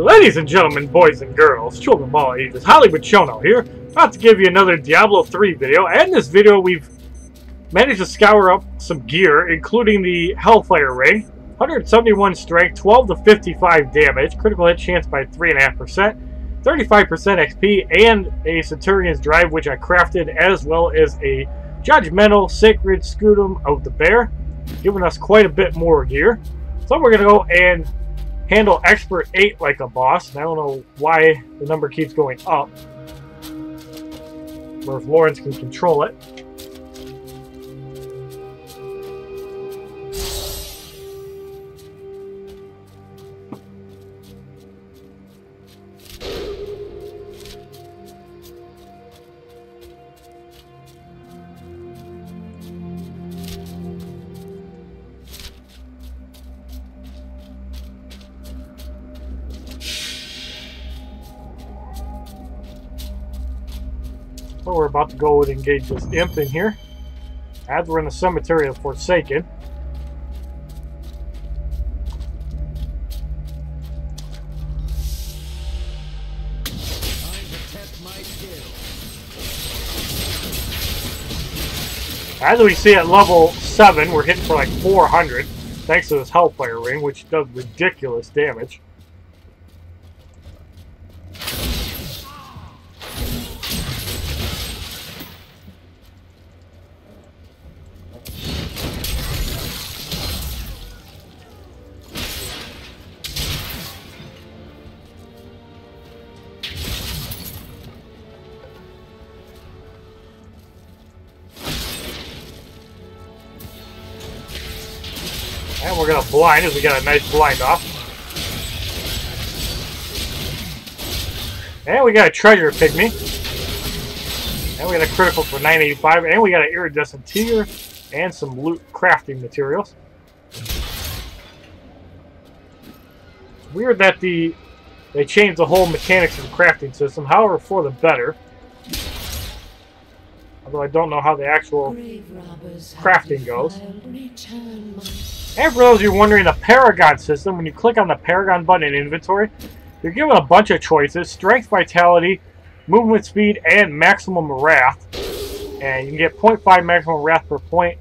Ladies and gentlemen, boys and girls, children of all ages, HollywoodShono here, about to give you another Diablo 3 video. And in this video, we've managed to scour up some gear, including the Hellfire Ring, 171 strength, 12 to 55 damage, critical hit chance by 3.5%, 35% XP, and a Centurion's Drive, which I crafted, as well as a Judgmental Sacred Scutum of the Bear, giving us quite a bit more gear. So we're going to go and handle Expert 8 like a boss. And I don't know why the number keeps going up, or if Lawrence can control it. So we're about to go and engage this imp in here. As we're in the cemetery of Forsaken. As we see at level 7, we're hitting for like 400, thanks to this Hellfire Ring, which does ridiculous damage. And we're going to blind as we get a nice blind off. And we got a treasure pygmy. And we got a critical for 985. And we got an iridescent tear and some loot crafting materials. Weird that they changed the whole mechanics of the crafting system, however, for the better. Although I don't know how the actual crafting goes. And for those of you wondering, the Paragon system, when you click on the Paragon button in inventory, you're given a bunch of choices: strength, vitality, movement speed, and maximum wrath. And you can get 0.5 maximum wrath per point,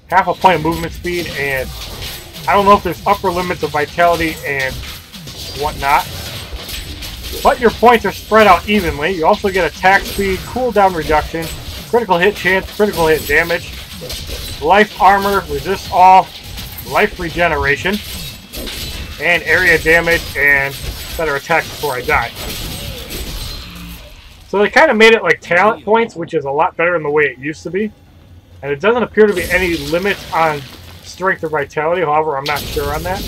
half a point of movement speed, and I don't know if there's upper limits of vitality and whatnot. But your points are spread out evenly. You also get attack speed, cooldown reduction, critical hit chance, critical hit damage, life armor, resist all, life regeneration, and area damage, and better attack before I die. So they kind of made it like talent points, which is a lot better than the way it used to be. And it doesn't appear to be any limits on strength or vitality, however, I'm not sure on that.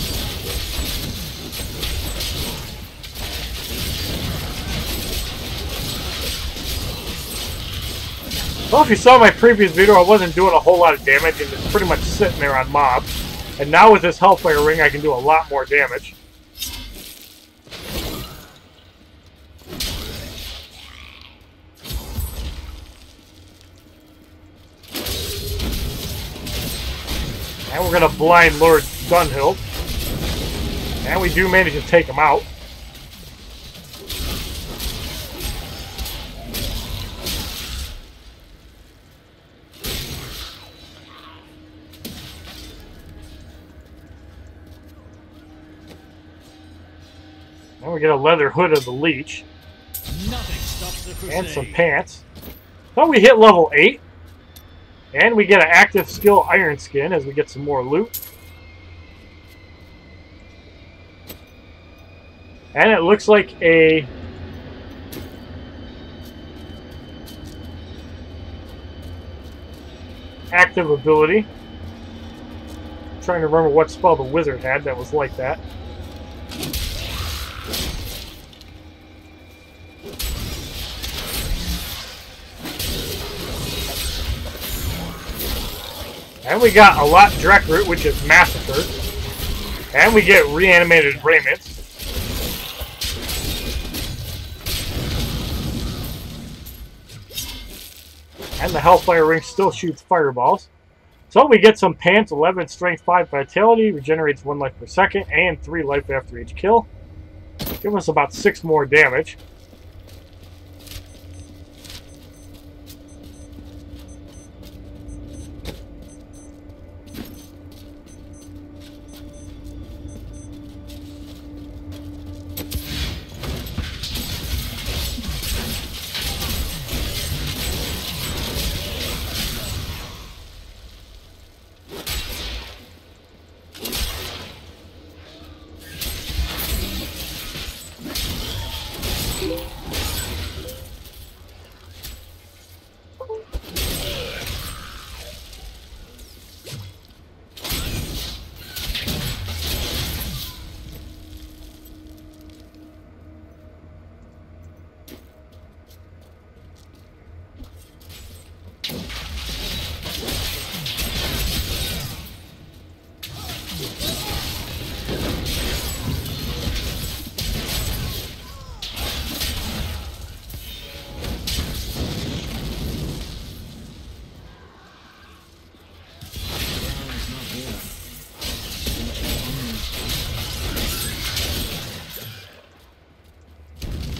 Well, if you saw my previous video, I wasn't doing a whole lot of damage and just pretty much sitting there on mobs. And now with this Hellfire Ring, I can do a lot more damage. And we're going to blind Lord Dunhill. And we do manage to take him out. And we get a leather hood of the leech. And some pants. So we hit level 8. And we get an active skill iron skin as we get some more loot. And it looks like a active ability. I'm trying to remember what spell the wizard had that was like that. And we got a lot direct root, which is Massacre. And we get reanimated raiment. And the Hellfire Ring still shoots fireballs. So we get some pants, 11 strength, 5 vitality, regenerates 1 life per second, and 3 life after each kill. Give us about 6 more damage.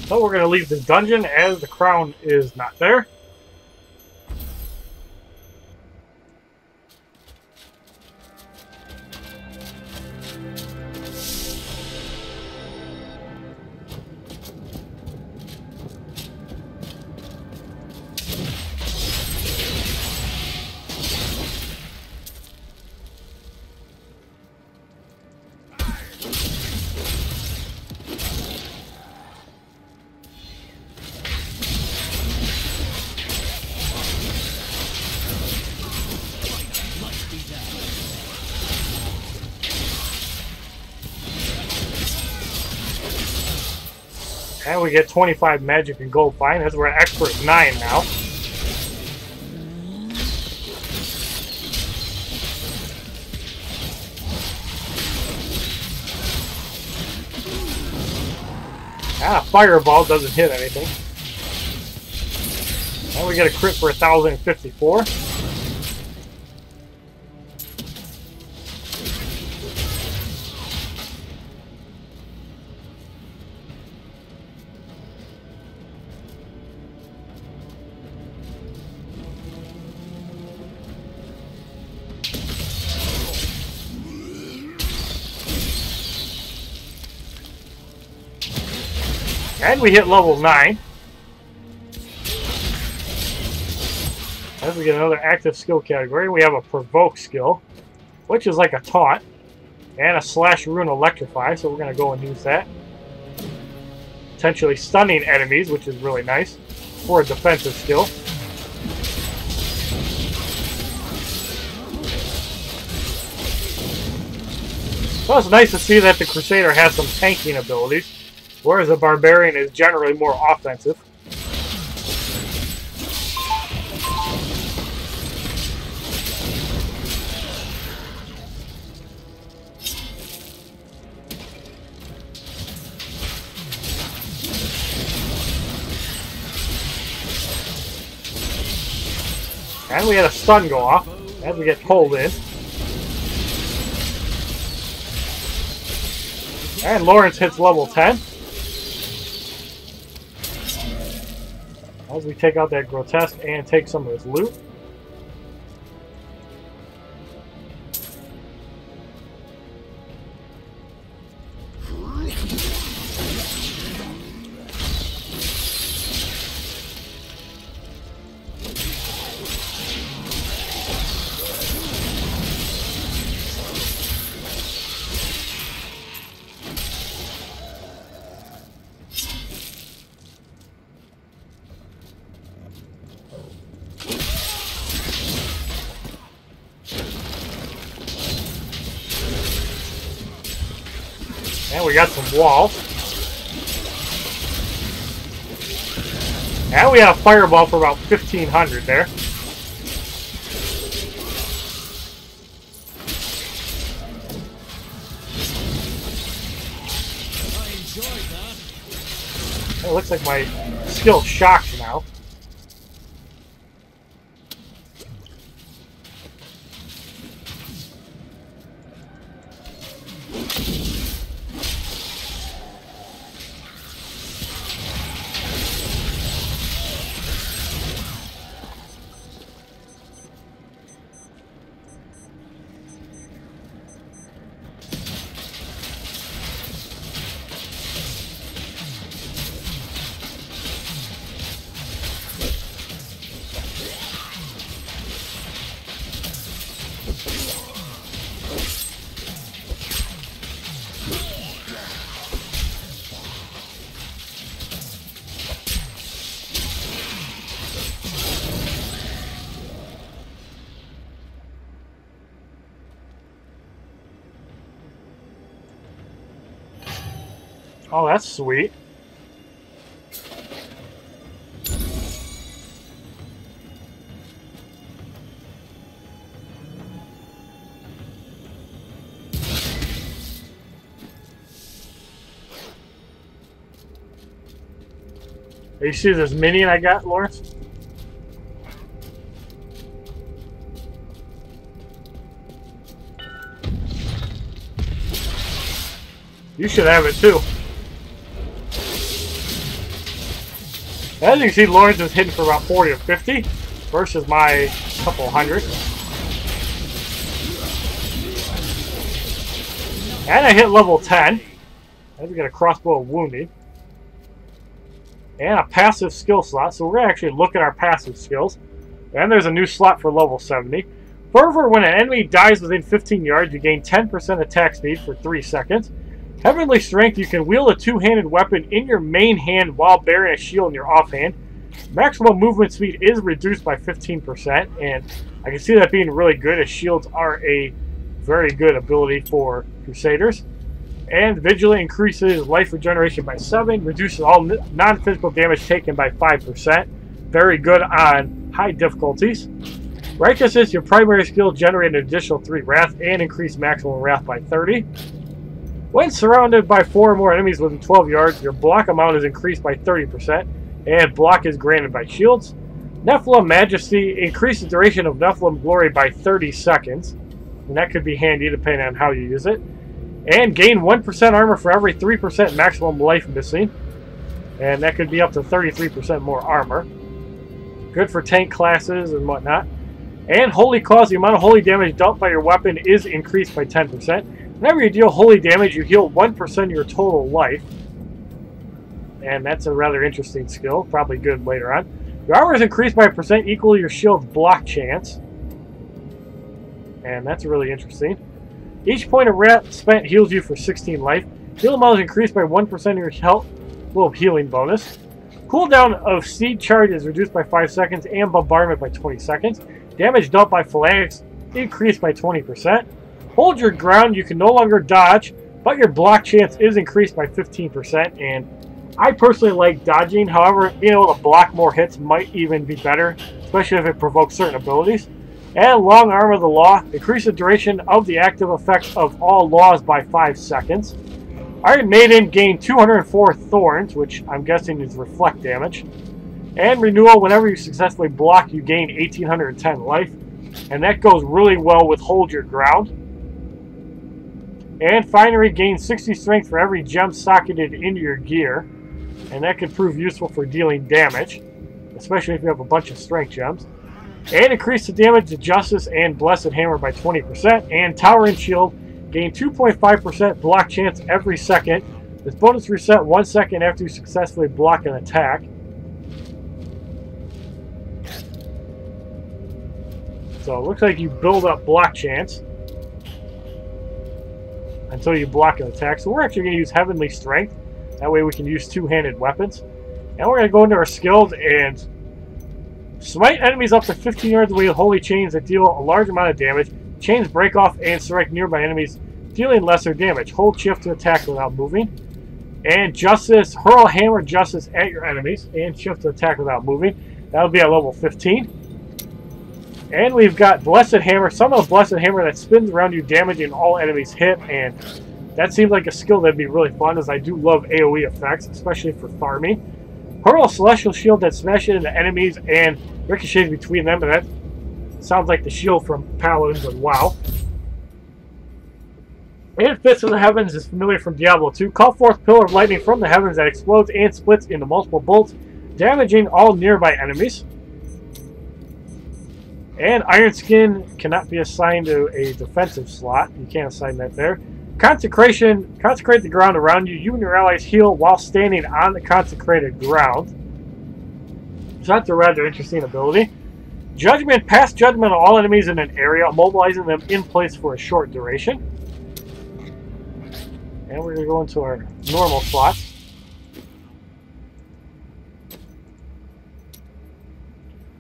So we're going to leave this dungeon as the crown is not there. And we get 25 magic and gold fine, as we're at expert 9 now. Ah, fireball doesn't hit anything. And we get a crit for 1,054. And we hit level 9. As we get another active skill category, we have a Provoke Skill, which is like a taunt, and a slash rune electrify, so we're going to go and use that. Potentially stunning enemies, which is really nice for a defensive skill. So it's nice to see that the Crusader has some tanking abilities, whereas the Barbarian is generally more offensive. And we had a stun go off as we get pulled in. And Lawrence hits level 10. As we take out that grotesque and take some of his loot. And we got some walls. And we had a fireball for about 1,500 there. It looks like my skill shocks now. Oh, that's sweet. You see this minion I got, Lawrence? You should have it too. As you can see, Lawrence is hitting for about 40 or 50 versus my couple hundred. And I hit level 10. And we got a crossbow of wounding. And a passive skill slot. So we're going to actually look at our passive skills. And there's a new slot for level 70. Fervor, when an enemy dies within 15 yards, you gain 10% attack speed for 3 seconds. Heavenly Strength, you can wield a two-handed weapon in your main hand while bearing a shield in your offhand. Maximum movement speed is reduced by 15%, and I can see that being really good, as shields are a very good ability for Crusaders. And Vigilant increases life regeneration by 7, reduces all non-physical damage taken by 5%. Very good on high difficulties. Righteousness, your primary skill, generate an additional 3 wrath and increase maximum wrath by 30. When surrounded by 4 or more enemies within 12 yards, your block amount is increased by 30%, and block is granted by shields. Nephilim Majesty, increase the duration of Nephilim Glory by 30 seconds, and that could be handy depending on how you use it. And gain 1% armor for every 3% maximum life missing, and that could be up to 33% more armor. Good for tank classes and whatnot. And Holy Cause, the amount of holy damage dealt by your weapon is increased by 10%. Whenever you deal holy damage, you heal 1% of your total life. And that's a rather interesting skill. Probably good later on. Your armor is increased by a percent equal to your shield's block chance. And that's really interesting. Each point of wrath spent heals you for 16 life. Heal amount is increased by 1% of your health. Little healing bonus. Cooldown of Seed Charge is reduced by 5 seconds and Bombardment by 20 seconds. Damage dealt by Phalanx increased by 20%. Hold your ground, you can no longer dodge, but your block chance is increased by 15%, and I personally like dodging. However, being able to block more hits might even be better, especially if it provokes certain abilities. And Long Arm of the Law, increase the duration of the active effect of all laws by 5 seconds. Iron Maiden, gain 204 thorns, which I'm guessing is reflect damage. And Renewal, whenever you successfully block, you gain 1810 life, and that goes really well with Hold Your Ground. And Finery, gains 60 strength for every gem socketed into your gear. And that could prove useful for dealing damage, especially if you have a bunch of strength gems. And increase the damage to Justice and Blessed Hammer by 20%. And Towering Shield, gain 2.5% block chance every second. This bonus reset 1 second after you successfully block an attack. So it looks like you build up block chance until you block an attack. So we're actually going to use Heavenly Strength. That way we can use two-handed weapons. And we're going to go into our skills and smite enemies up to 15 yards away with holy chains that deal a large amount of damage. Chains break off and strike nearby enemies, dealing lesser damage. Hold shift to attack without moving. And Justice, hurl Hammer Justice at your enemies and shift to attack without moving. That'll be at level 15. And we've got Blessed Hammer, summon a Blessed Hammer that spins around you, damaging all enemies hit, and that seems like a skill that'd be really fun, as I do love AoE effects, especially for farming. Hurl a Celestial Shield that smashes into enemies and ricochets between them, and that sounds like the shield from Paladins and WoW. And Fist of the Heavens is familiar from Diablo 2. Call forth Pillar of Lightning from the heavens that explodes and splits into multiple bolts, damaging all nearby enemies. And Iron Skin cannot be assigned to a defensive slot. You can't assign that there. Consecration, consecrate the ground around you. You and your allies heal while standing on the consecrated ground. So that's a rather interesting ability. Judgment, pass judgment on all enemies in an area, immobilizing them in place for a short duration. And we're going to go into our normal slots.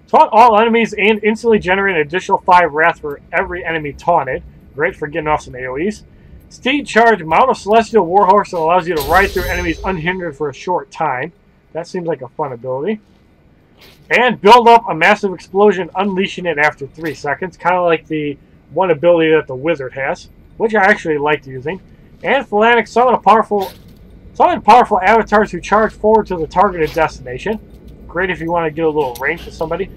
Taunt all enemies and instantly generate an additional 5 wrath for every enemy taunted. Great for getting off some AoEs. Steed charge, mount a celestial warhorse that allows you to ride through enemies unhindered for a short time. That seems like a fun ability. And build up a massive explosion, unleashing it after 3 seconds. Kind of like the one ability that the wizard has, which I actually liked using. And Phalanx, summon powerful avatars who charge forward to the targeted destination. Great if you want to get a little range to somebody.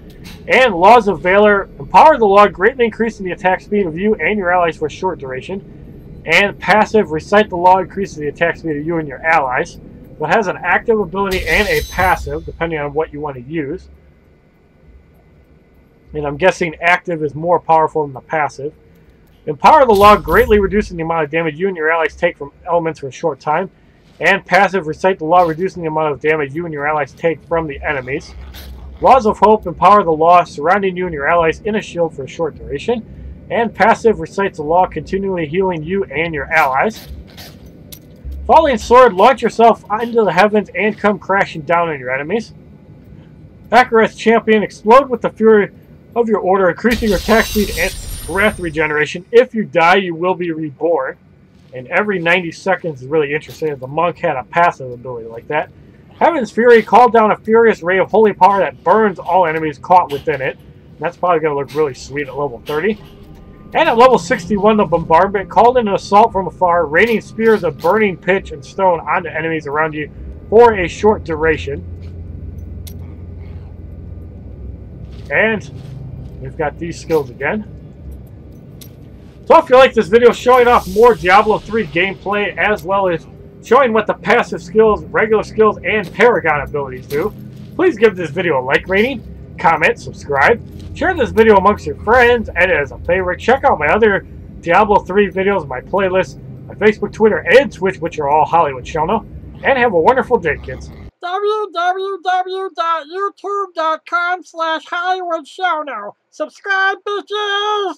And Laws of Valor, empower the law, greatly increasing the attack speed of you and your allies for a short duration. And passive, recite the law, increases the attack speed of you and your allies. So it has an active ability and a passive, depending on what you want to use. And I'm guessing active is more powerful than the passive. Empower the law, greatly reducing the amount of damage you and your allies take from elements for a short time. And passive, recite the law, reducing the amount of damage you and your allies take from the enemies. Laws of Hope, empower the law, surrounding you and your allies in a shield for a short duration. And passive, recites the law, continually healing you and your allies. Falling Sword, launch yourself into the heavens and come crashing down on your enemies. Akarat's Champion, explode with the fury of your order, increasing your attack speed and wrath regeneration. If you die, you will be reborn. And every 90 seconds is really interesting. The monk had a passive ability like that. Heaven's Fury, call down a furious ray of holy power that burns all enemies caught within it. And that's probably going to look really sweet at level 30. And at level 61, the Bombardment, called in an assault from afar, raining spears of burning pitch and stone onto enemies around you for a short duration. And we've got these skills again. So if you like this video showing off more Diablo 3 gameplay, as well as showing what the passive skills, regular skills, and Paragon abilities do, please give this video a like rating, comment, subscribe, share this video amongst your friends, and as a favorite, check out my other Diablo 3 videos, my playlist, my Facebook, Twitter, and Twitch, which are all HollywoodShono, and have a wonderful day, kids. www.youtube.com/HollywoodShono. Subscribe, bitches!